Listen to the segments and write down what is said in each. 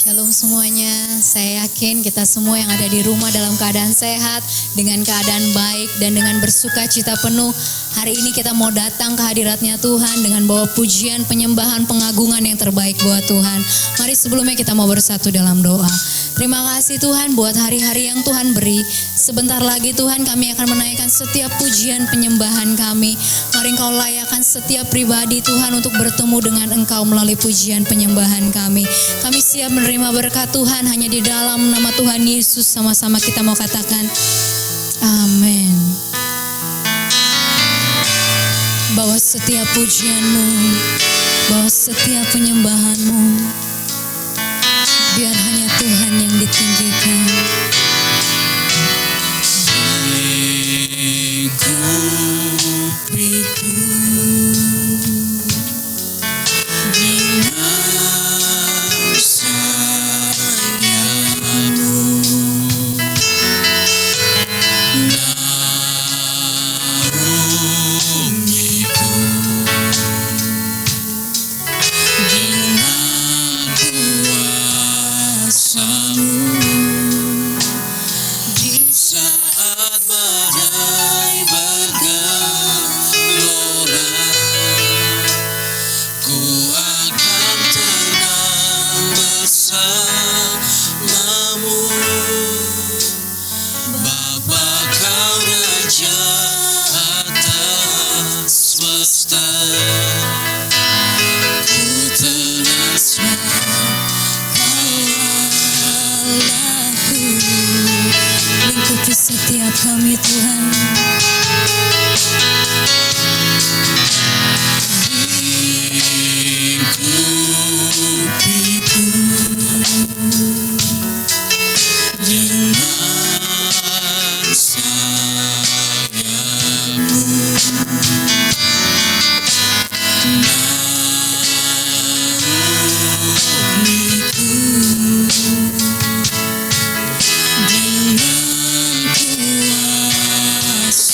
Shalom semuanya, saya yakin kita semua yang ada di rumah dalam keadaan sehat, dengan keadaan baik dan dengan bersuka cita penuh. Hari ini kita mau datang ke hadiratnya Tuhan dengan bawa pujian, penyembahan, pengagungan yang terbaik buat Tuhan. Mari sebelumnya kita mau bersatu dalam doa. Terima kasih Tuhan buat hari-hari yang Tuhan beri. Sebentar lagi Tuhan kami akan menaikkan setiap pujian penyembahan kami. Mari Engkau layakan setiap pribadi Tuhan untuk bertemu dengan Engkau melalui pujian penyembahan kami. Kami siap menerima berkat Tuhan hanya di dalam nama Tuhan Yesus. Sama-sama kita mau katakan amin. Bawa setiap pujianmu, bawa setiap penyembahanmu, biar hanya Tuhan yang ditinggikan. Hikupiku dengan sayangmu, naungiku dengan kuasa-Mu. Di saat badai bergelora, ku akan tenang bersamamu. Bapa Kau Raja atas semesta, ku tenaslah Kau Allahku. Lingkupi setiap kami Tuhan. Lingkupiku dengan sayang-Mu, naungiku dengan kuasa-Mu.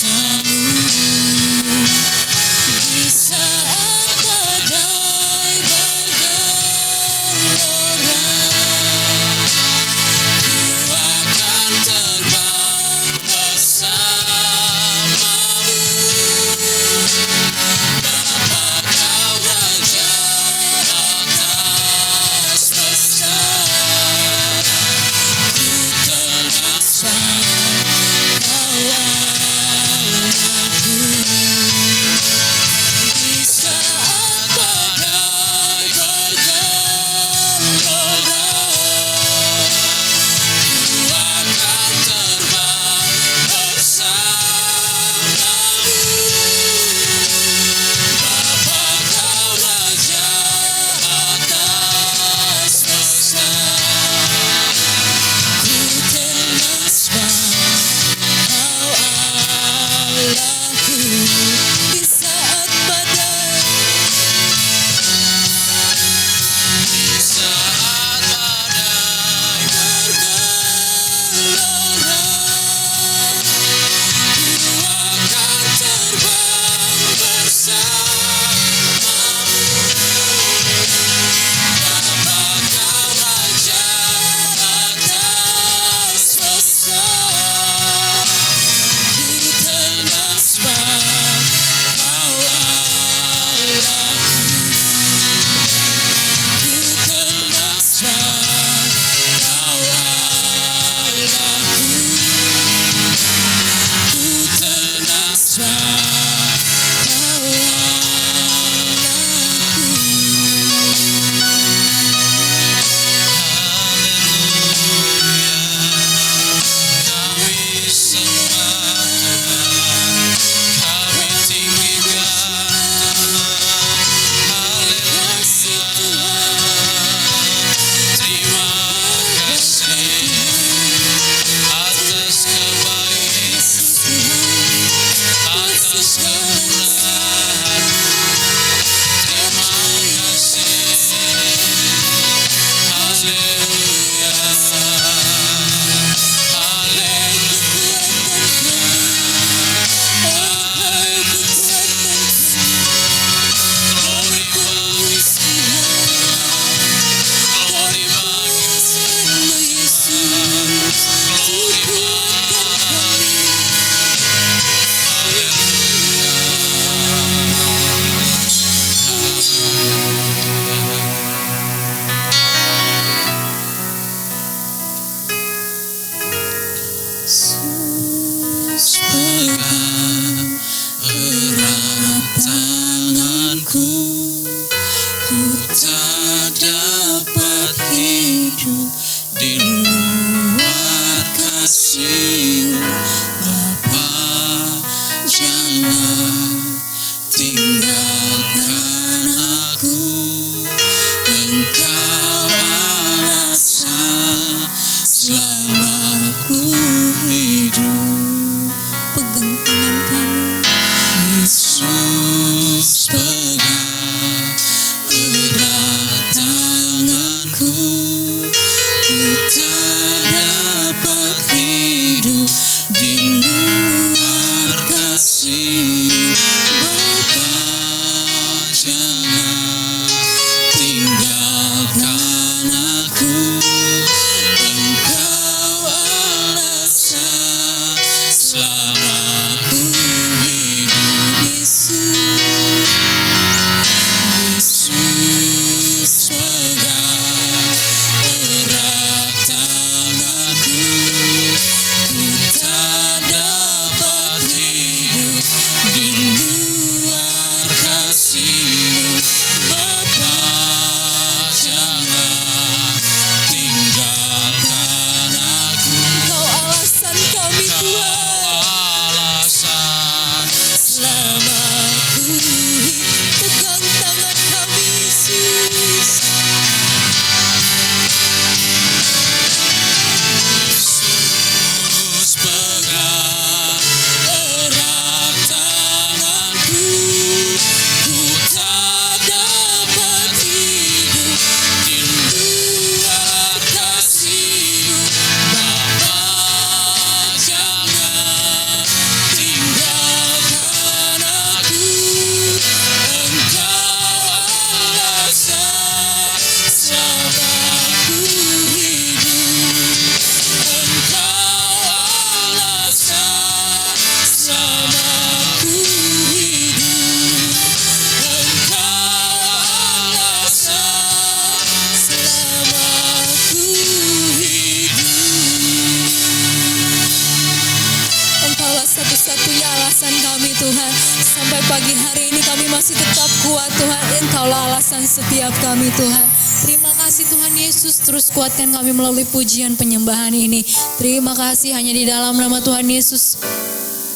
sampai pagi hari ini kami masih tetap kuat Tuhan. Engkaulah alasan setiap kami Tuhan. Terima kasih Tuhan Yesus, terus kuatkan kami melalui pujian penyembahan ini. Terima kasih, hanya di dalam nama Tuhan Yesus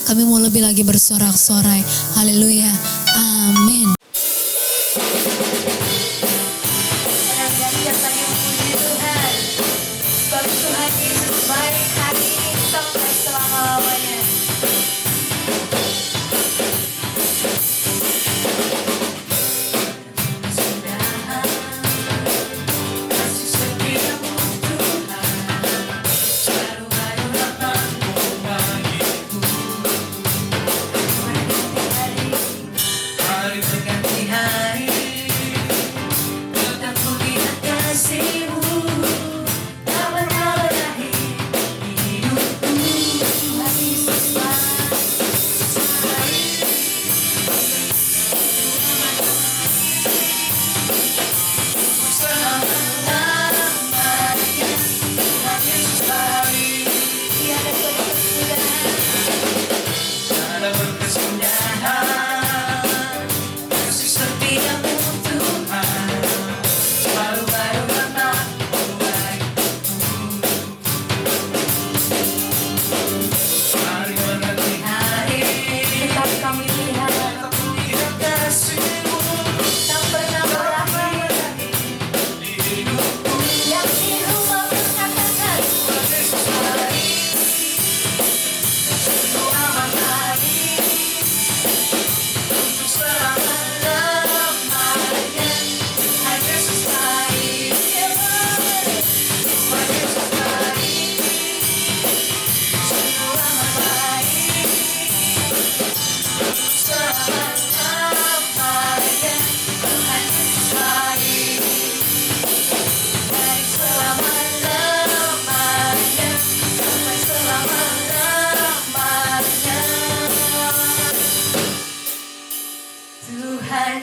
kami mau lebih lagi bersorak-sorai. Haleluya. Amin. Tuhan Yesus baik hari ini sampai selama-lamanya.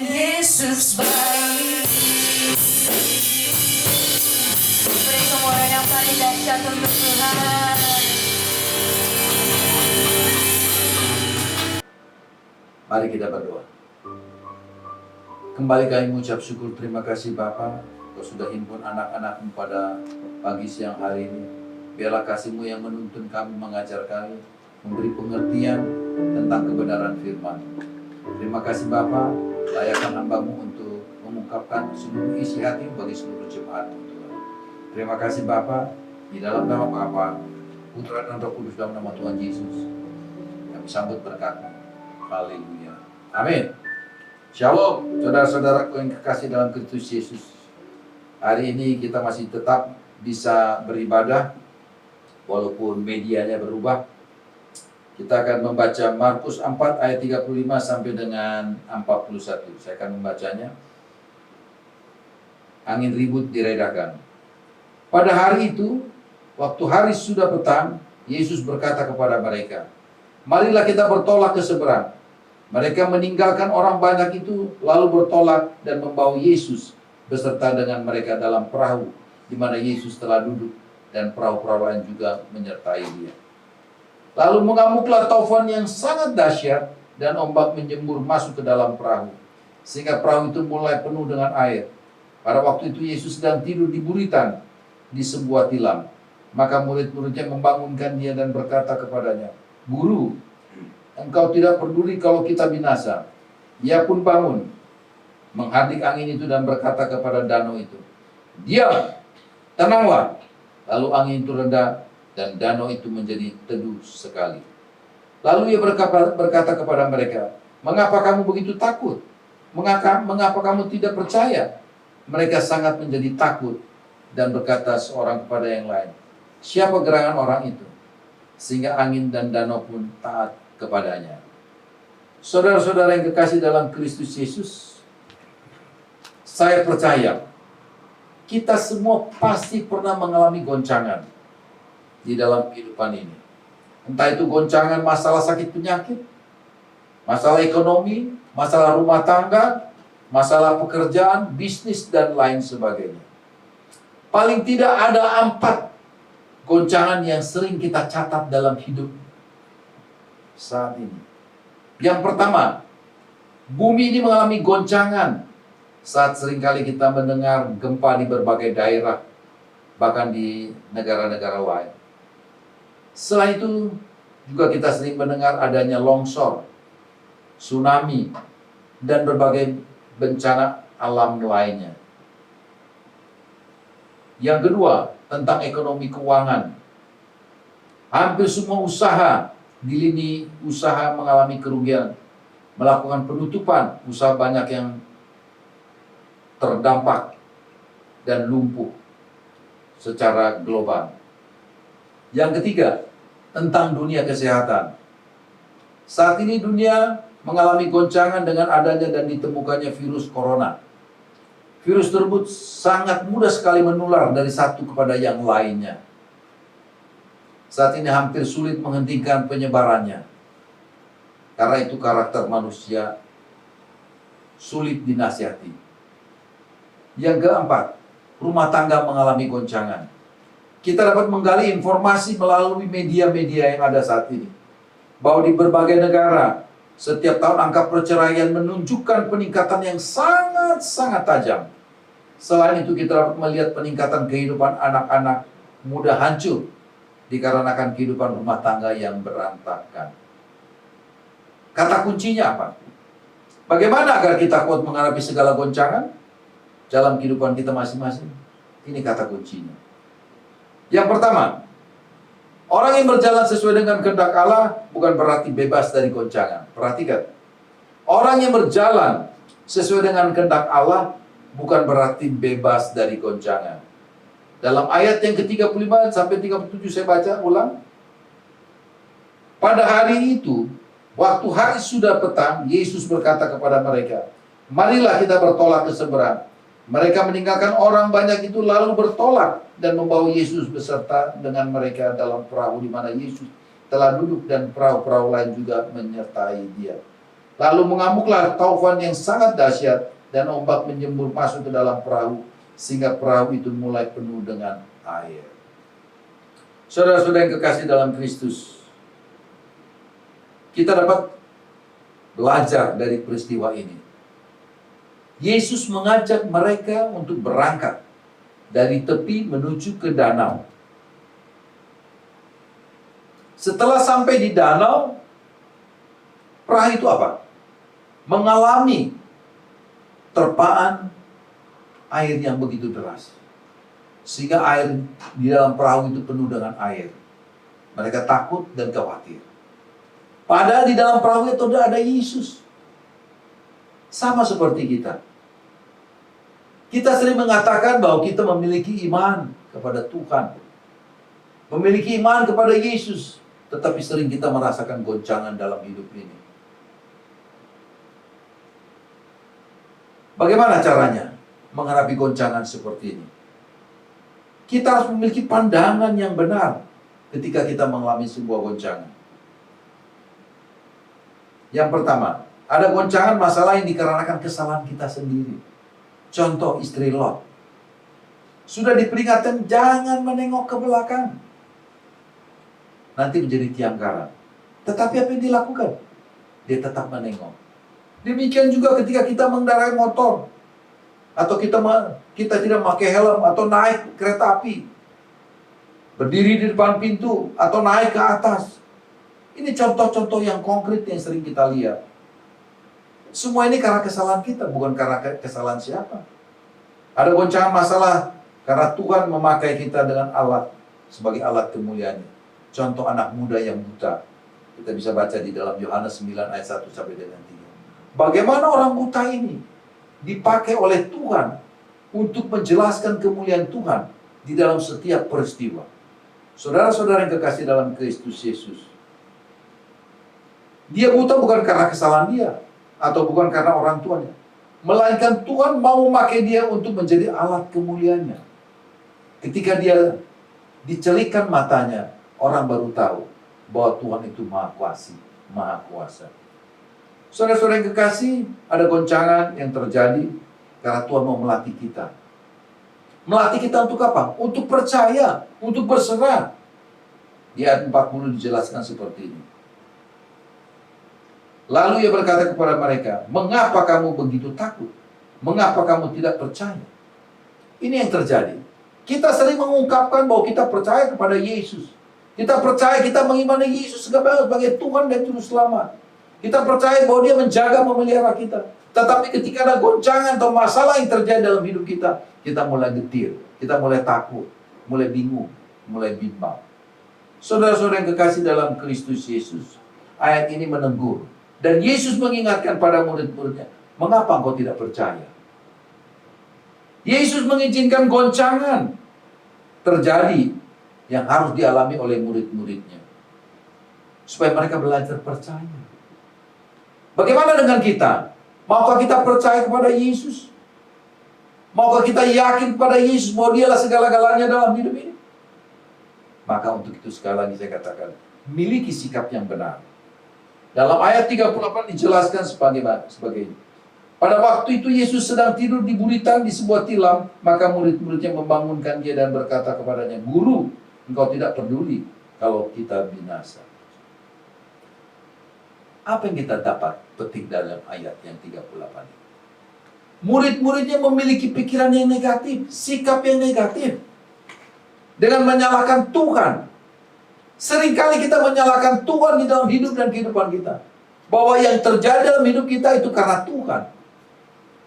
Yesus baik. Beri kemuliaan yang paling dahsyat untuk Tuhan. Mari kita berdoa. Kembali kami mengucap syukur, terima kasih Bapa, Kau sudah himpun anak-anak-Mu pada pagi siang hari ini. Biarlah kasih-Mu yang menuntun kami, mengajar kami, memberi pengertian tentang kebenaran firman. Terima kasih Bapa, layakkan hamba-Mu untuk mengungkapkan seluruh isi hati bagi seluruh jemaat-Mu Tuhan. Terima kasih Bapa, di dalam nama Bapa, Putra dan Roh Kudus, dalam nama Tuhan Yesus, kami sambut berkat-Mu. Haleluya. Amin. Shalom, saudara-saudaraku yang kekasih dalam Kristus Yesus. Hari ini kita masih tetap bisa beribadah walaupun medianya berubah. Kita akan membaca Markus 4 ayat 35 sampai dengan 41. Saya akan membacanya. Angin ribut diredakan. Pada hari itu, waktu hari sudah petang, Yesus berkata kepada mereka, "Marilah kita bertolak ke seberang." Mereka meninggalkan orang banyak itu, lalu bertolak dan membawa Yesus beserta dengan mereka dalam perahu, di mana Yesus telah duduk, dan perahu-perahu lain juga menyertai Dia. Lalu mengamuklah taufan yang sangat dahsyat, dan ombak menjembur masuk ke dalam perahu, sehingga perahu itu mulai penuh dengan air. Pada waktu itu Yesus sedang tidur di buritan di sebuah tilam. Maka murid-muridnya membangunkan Dia dan berkata kepadanya, "Guru, Engkau tidak peduli kalau kita binasa." Ia pun bangun, menghardik angin itu dan berkata kepada danau itu, "Diam, tenanglah." Lalu angin itu reda dan danau itu menjadi teduh sekali. Lalu Ia berkata kepada mereka, "Mengapa kamu begitu takut? Mengapa kamu tidak percaya?" Mereka sangat menjadi takut dan berkata seorang kepada yang lain, "Siapa gerangan orang itu, sehingga angin dan danau pun taat kepadanya?" Saudara-saudara yang kekasih dalam Kristus Yesus, saya percaya kita semua pasti pernah mengalami goncangan di dalam kehidupan ini. Entah itu goncangan masalah sakit penyakit, masalah ekonomi, masalah rumah tangga, masalah pekerjaan, bisnis, dan lain sebagainya. Paling tidak ada 4 goncangan yang sering kita catat dalam hidup saat ini. Yang pertama, Bumi ini mengalami goncangan saat seringkali kita mendengar gempa di berbagai daerah, bahkan di negara-negara lain. Selain itu, juga kita sering mendengar adanya longsor, tsunami, dan berbagai bencana alam lainnya. Yang kedua, tentang ekonomi keuangan. Hampir semua usaha di lini usaha mengalami kerugian, melakukan penutupan, usaha banyak yang terdampak dan lumpuh secara global. Yang ketiga, tentang dunia kesehatan. Saat ini dunia mengalami goncangan dengan adanya dan ditemukannya virus corona. Virus tersebut sangat mudah sekali menular dari satu kepada yang lainnya. Saat ini hampir sulit menghentikan penyebarannya. Karena itu karakter manusia sulit dinasihati. Yang keempat, rumah tangga mengalami goncangan. Kita dapat menggali informasi melalui media-media yang ada saat ini, bahwa di berbagai negara, setiap tahun angka perceraian menunjukkan peningkatan yang sangat-sangat tajam. Selain itu kita dapat melihat peningkatan kehidupan anak-anak muda hancur dikarenakan kehidupan rumah tangga yang berantakan. Kata kuncinya apa? Bagaimana agar kita kuat menghadapi segala goncangan dalam kehidupan kita masing-masing? Ini kata kuncinya. Yang pertama, orang yang berjalan sesuai dengan kehendak Allah bukan berarti bebas dari goncangan. Perhatikan. Orang yang berjalan sesuai dengan kehendak Allah bukan berarti bebas dari goncangan. Dalam ayat yang ke-35 sampai 37 saya baca ulang. Pada hari itu, waktu hari sudah petang, Yesus berkata kepada mereka, "Marilah kita bertolak ke seberang." Mereka meninggalkan orang banyak itu lalu bertolak dan membawa Yesus beserta dengan mereka dalam perahu di mana Yesus telah duduk dan perahu-perahu lain juga menyertai dia. Lalu mengamuklah taufan yang sangat dahsyat dan ombak menjembur masuk ke dalam perahu sehingga perahu itu mulai penuh dengan air. Saudara-saudara yang kekasih dalam Kristus, kita dapat belajar dari peristiwa ini. Yesus mengajak mereka untuk berangkat dari tepi menuju ke danau. Setelah sampai di danau, perahu itu apa? Mengalami terpaan air yang begitu deras. Sehingga air di dalam perahu itu penuh dengan air. Mereka takut dan khawatir. Padahal di dalam perahu itu ada Yesus. Sama seperti kita. Kita sering mengatakan bahwa kita memiliki iman kepada Tuhan. Memiliki iman kepada Yesus. Tetapi sering kita merasakan goncangan dalam hidup ini. Bagaimana caranya menghadapi goncangan seperti ini? Kita harus memiliki pandangan yang benar ketika kita mengalami sebuah goncangan. Yang pertama, ada goncangan masalah yang dikarenakan kesalahan kita sendiri. Contoh istri Lot. Sudah diperingatkan jangan menengok ke belakang. Nanti menjadi tiang karang. Tetapi apa yang dilakukan? Dia tetap menengok. Demikian juga ketika kita mengendarai motor. Atau kita tidak pakai helm atau naik kereta api. Berdiri di depan pintu atau naik ke atas. Ini contoh-contoh yang konkret yang sering kita lihat. Semua ini karena kesalahan kita, bukan karena kesalahan siapa. Ada goncangan masalah karena Tuhan memakai kita dengan alat sebagai alat kemuliaan-Nya. Contoh anak muda yang buta. Kita bisa baca di dalam Yohanes 9 ayat 1 sampai dengan 3. Bagaimana orang buta ini dipakai oleh Tuhan untuk menjelaskan kemuliaan Tuhan di dalam setiap peristiwa. Saudara-saudara yang kekasih dalam Kristus Yesus. Dia buta bukan karena kesalahan dia. Atau bukan karena orang tuanya. Melainkan Tuhan mau memakai dia untuk menjadi alat kemuliaan-Nya. Ketika dia dicelikkan matanya, orang baru tahu bahwa Tuhan itu Maha Kuasa. Saudara-saudara yang kekasih, ada goncangan yang terjadi karena Tuhan mau melatih kita. Melatih kita untuk apa? Untuk percaya, untuk berserah. Di ayat 40 dijelaskan seperti ini. Lalu ia berkata kepada mereka, "Mengapa kamu begitu takut? Mengapa kamu tidak percaya?" Ini yang terjadi. Kita sering mengungkapkan bahwa kita percaya kepada Yesus. Kita percaya, kita mengimani Yesus sebagai Tuhan dan Juru Selamat. Kita percaya bahwa Dia menjaga, memelihara kita. Tetapi ketika ada goncangan atau masalah yang terjadi dalam hidup kita, kita mulai getir, kita mulai takut, mulai bingung, mulai bimbang. Saudara-saudara yang kekasih dalam Kristus Yesus, ayat ini menegur. Dan Yesus mengingatkan pada murid-muridnya, "Mengapa engkau tidak percaya?" Yesus mengizinkan goncangan terjadi yang harus dialami oleh murid-muridnya, supaya mereka belajar percaya. Bagaimana dengan kita? Maukah kita percaya kepada Yesus? Maukah kita yakin kepada Yesus bahwa Dialah segala-galanya dalam hidup ini? Maka untuk itu sekali lagi saya katakan, miliki sikap yang benar. Dalam ayat 38 dijelaskan sebagai ini. Pada waktu itu Yesus sedang tidur di buritan di sebuah tilam, maka murid-muridnya membangunkan Dia dan berkata kepadanya, "Guru, engkau tidak peduli kalau kita binasa." Apa yang kita dapat petik dalam ayat yang 38 ini? Murid-muridnya memiliki pikiran yang negatif, sikap yang negatif. Dengan menyalahkan Tuhan. Seringkali kita menyalahkan Tuhan di dalam hidup dan kehidupan kita. Bahwa yang terjadi dalam hidup kita itu karena Tuhan.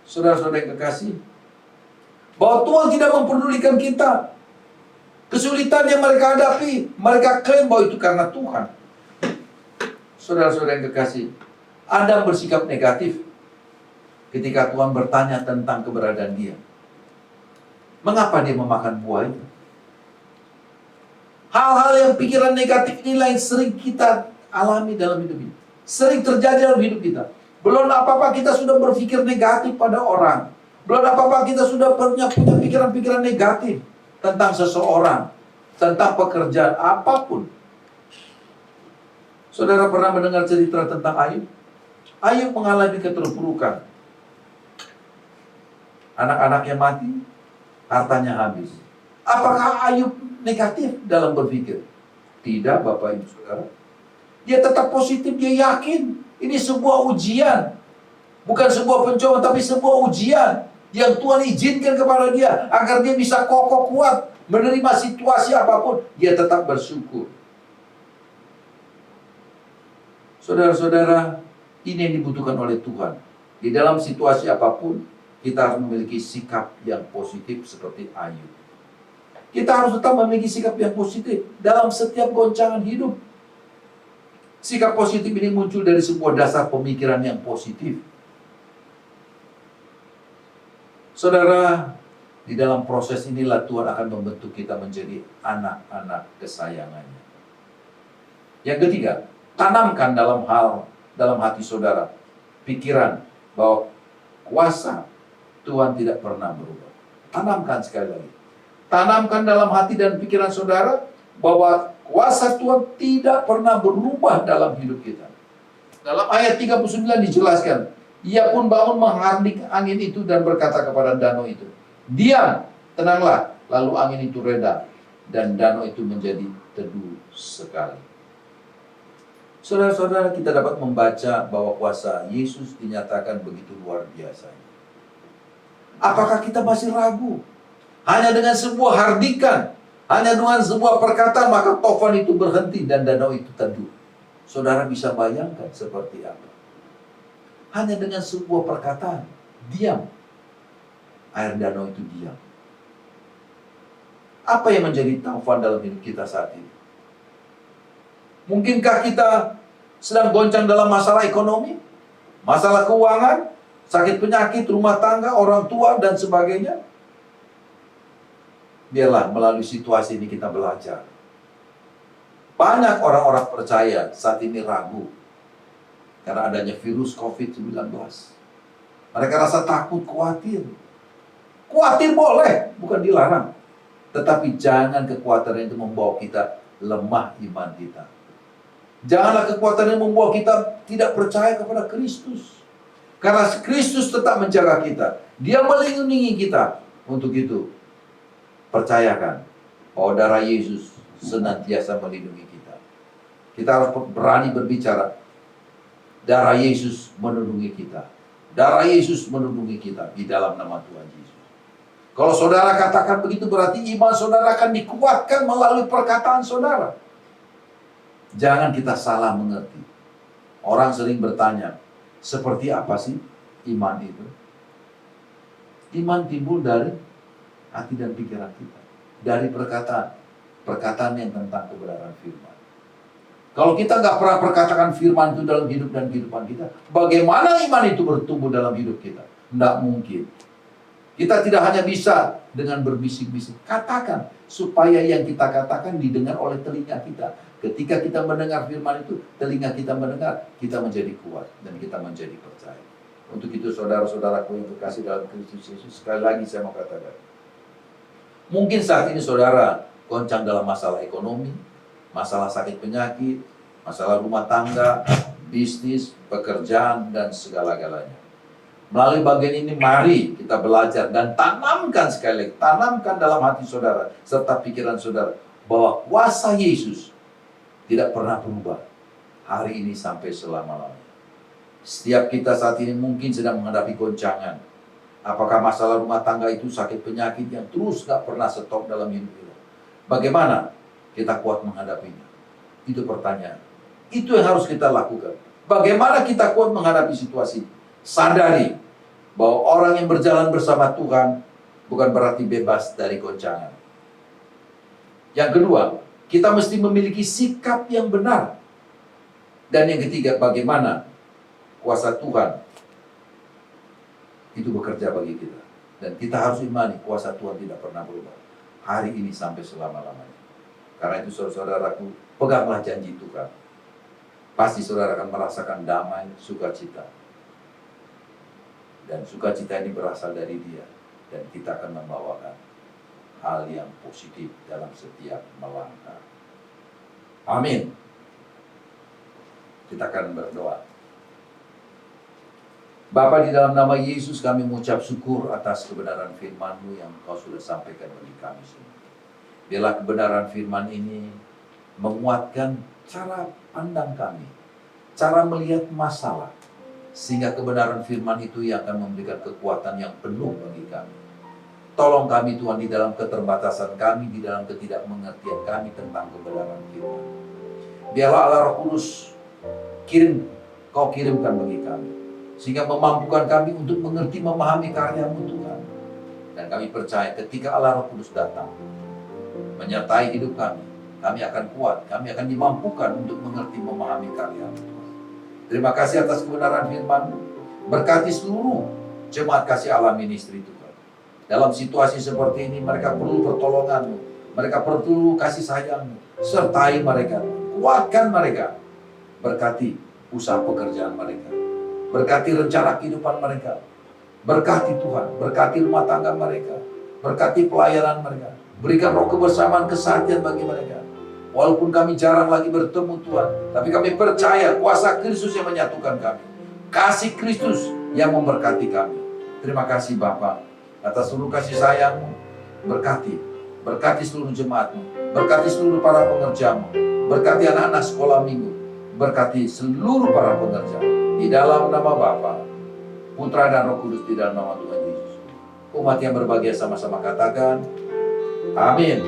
Saudara-saudara yang kekasih, bahwa Tuhan tidak memperdulikan kita. Kesulitan yang mereka hadapi, mereka klaim bahwa itu karena Tuhan. Saudara-saudara yang kekasih, Adam bersikap negatif ketika Tuhan bertanya tentang keberadaan dia. Mengapa dia memakan buah itu? Hal-hal yang pikiran negatif inilah yang sering kita alami dalam hidup ini. Sering terjadi dalam hidup kita. Belum apa-apa kita sudah berpikir negatif pada orang. Belum apa-apa kita sudah punya pikiran-pikiran negatif tentang seseorang, tentang pekerjaan apapun. Saudara pernah mendengar cerita tentang Ayub? Ayub mengalami keterpurukan. Anak-anaknya mati, hartanya habis. Apakah Ayub negatif dalam berpikir? Tidak, Bapak Ibu Saudara. Dia tetap positif, dia yakin ini sebuah ujian. Bukan sebuah pencobaan, tapi sebuah ujian yang Tuhan izinkan kepada dia agar dia bisa kokoh kuat menerima situasi apapun. Dia tetap bersyukur. Saudara-saudara, ini yang dibutuhkan oleh Tuhan. Di dalam situasi apapun, kita harus memiliki sikap yang positif seperti Ayub. Kita harus tetap memiliki sikap yang positif dalam setiap goncangan hidup. Sikap positif ini muncul dari sebuah dasar pemikiran yang positif. Saudara, di dalam proses inilah Tuhan akan membentuk kita menjadi anak-anak kesayangannya. Yang ketiga, tanamkan dalam hati saudara pikiran bahwa kuasa Tuhan tidak pernah berubah. Tanamkan sekali lagi. Tanamkan dalam hati dan pikiran saudara bahwa kuasa Tuhan tidak pernah berubah dalam hidup kita. Dalam ayat 39 dijelaskan, ia pun bangun menghardik angin itu dan berkata kepada danau itu, "Diam, tenanglah." Lalu angin itu reda dan danau itu menjadi teduh sekali. Saudara-saudara, kita dapat membaca bahwa kuasa Yesus dinyatakan begitu luar biasa. Apakah kita masih ragu? Hanya dengan sebuah hardikan, hanya dengan sebuah perkataan, maka tofan itu berhenti dan danau itu teduh. Saudara bisa bayangkan seperti apa? Hanya dengan sebuah perkataan, diam. Air danau itu diam. Apa yang menjadi tofan dalam hidup kita saat ini? Mungkinkah kita sedang goncang dalam masalah ekonomi, masalah keuangan, sakit penyakit, rumah tangga, orang tua, dan sebagainya? Biarlah melalui situasi ini kita belajar. Banyak orang-orang percaya saat ini ragu karena adanya virus COVID-19. Mereka rasa takut, khawatir. Khawatir boleh, bukan dilarang. Tetapi jangan kekhawatiran itu membawa kita lemah iman kita. Janganlah kekuatan yang membawa kita tidak percaya kepada Kristus. Karena Kristus tetap menjaga kita. Dia melindungi kita. Untuk itu, percayakan bahwa darah Yesus senantiasa melindungi kita. Kita harus berani berbicara Darah Yesus melindungi kita. Darah Yesus melindungi kita di dalam nama Tuhan Yesus. Kalau saudara katakan begitu, berarti iman saudara akan dikuatkan melalui perkataan saudara. Jangan kita salah mengerti. Orang sering bertanya, seperti apa sih iman itu? Iman timbul dari hati dan pikiran kita. Dari perkataan. Perkataan yang tentang kebenaran firman. Kalau kita nggak pernah perkatakan firman itu dalam hidup dan kehidupan kita, bagaimana iman itu bertumbuh dalam hidup kita? Tidak mungkin. Kita tidak hanya bisa dengan berbisik-bisik. Katakan, supaya yang kita katakan didengar oleh telinga kita. Ketika kita mendengar firman itu, telinga kita mendengar, kita menjadi kuat dan kita menjadi percaya. Untuk itu saudara-saudaraku yang terkasih dalam Kristus Yesus, sekali lagi saya mau katakan, mungkin saat ini saudara goncang dalam masalah ekonomi, masalah sakit penyakit, masalah rumah tangga, bisnis, pekerjaan, dan segala-galanya. Melalui bagian ini mari kita belajar dan tanamkan sekali lagi, tanamkan dalam hati saudara serta pikiran saudara bahwa kuasa Yesus tidak pernah berubah hari ini sampai selama-lamanya. Setiap kita saat ini mungkin sedang menghadapi goncangan. Apakah masalah rumah tangga itu sakit penyakit yang terus gak pernah stop dalam hidup kita? Bagaimana kita kuat menghadapinya? Itu pertanyaan. Itu yang harus kita lakukan. Bagaimana kita kuat menghadapi situasi? Sadari bahwa orang yang berjalan bersama Tuhan bukan berarti bebas dari goncangan. Yang kedua, kita mesti memiliki sikap yang benar. Dan yang ketiga, bagaimana kuasa Tuhan itu bekerja bagi kita. Dan kita harus imani kuasa Tuhan tidak pernah berubah hari ini sampai selama-lamanya. Karena itu saudara-saudaraku, peganglah janji Tuhan. Pasti saudara akan merasakan damai, sukacita. Dan sukacita ini berasal dari Dia. Dan kita akan membawakan hal yang positif dalam setiap melangkah. Amin. Kita akan berdoa. Bapa, di dalam nama Yesus kami mengucap syukur atas kebenaran firman-Mu yang Kau sudah sampaikan bagi kami semua. Biarlah kebenaran firman ini menguatkan cara pandang kami, cara melihat masalah, sehingga kebenaran firman itu yang akan memberikan kekuatan yang penuh bagi kami. Tolong kami Tuhan di dalam keterbatasan kami, di dalam ketidakmengertian kami tentang kebenaran firman. Biarlah Allah Roh Kudus Kau kirimkan bagi kami, sehingga memampukan kami untuk mengerti, memahami karya-Mu Tuhan. Dan kami percaya ketika Allah Roh Kudus datang menyertai hidup kami, kami akan kuat, kami akan dimampukan untuk mengerti, memahami karya-Mu Tuhan. Terima kasih atas kebenaran firman-Mu. Berkati seluruh jemaat kasih Allah ministry Tuhan. Dalam situasi seperti ini mereka perlu pertolongan-Mu, mereka perlu kasih sayang-Mu. Sertai mereka, kuatkan mereka. Berkati usaha pekerjaan mereka, berkati rencana kehidupan mereka, berkati Tuhan, berkati rumah tangga mereka, berkati pelayanan mereka, berikan roh kebersamaan, kesehatan bagi mereka. Walaupun kami jarang lagi bertemu Tuhan, tapi kami percaya kuasa Kristus yang menyatukan kami, kasih Kristus yang memberkati kami. Terima kasih Bapa atas seluruh kasih sayang-Mu. Berkati seluruh jemaat-Mu, berkati seluruh para pengerja-Mu, berkati anak-anak sekolah minggu, berkati seluruh para pengerja. Di dalam nama Bapa, Putra dan Roh Kudus, di dalam nama Tuhan Yesus. Umat yang berbahagia sama-sama katakan, amin.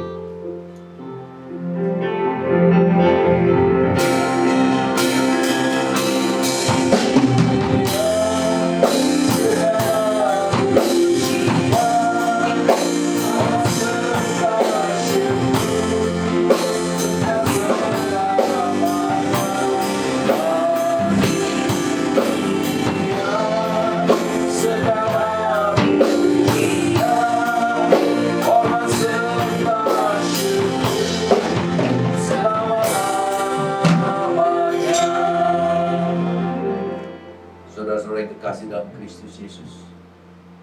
Saudara-saudara yang terkasih dalam Kristus Yesus,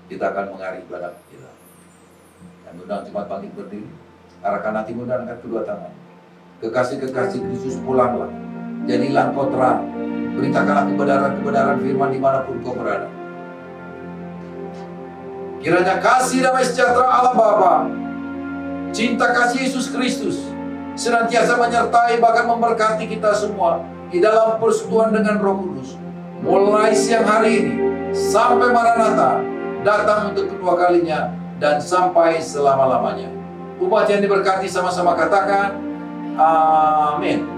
kita akan mengakhiri ibadat kita. Dan undang jemaat bangkit berdiri, arahkan hatimu dan angkat kedua tangan. Kekasih-kekasih Kristus, pulanglah, jadilah engkau terang, beritakanlah kebenaran-kebenaran firman dimanapun kau berada. Kiranya kasih damai sejahtera Allah Bapa, cinta kasih Yesus Kristus senantiasa menyertai bahkan memberkati kita semua di dalam persekutuan dengan Roh Kudus, mulai siang hari ini sampai Maranatha datang untuk kedua kalinya dan sampai selama-lamanya. Umat yang diberkati sama-sama katakan amin.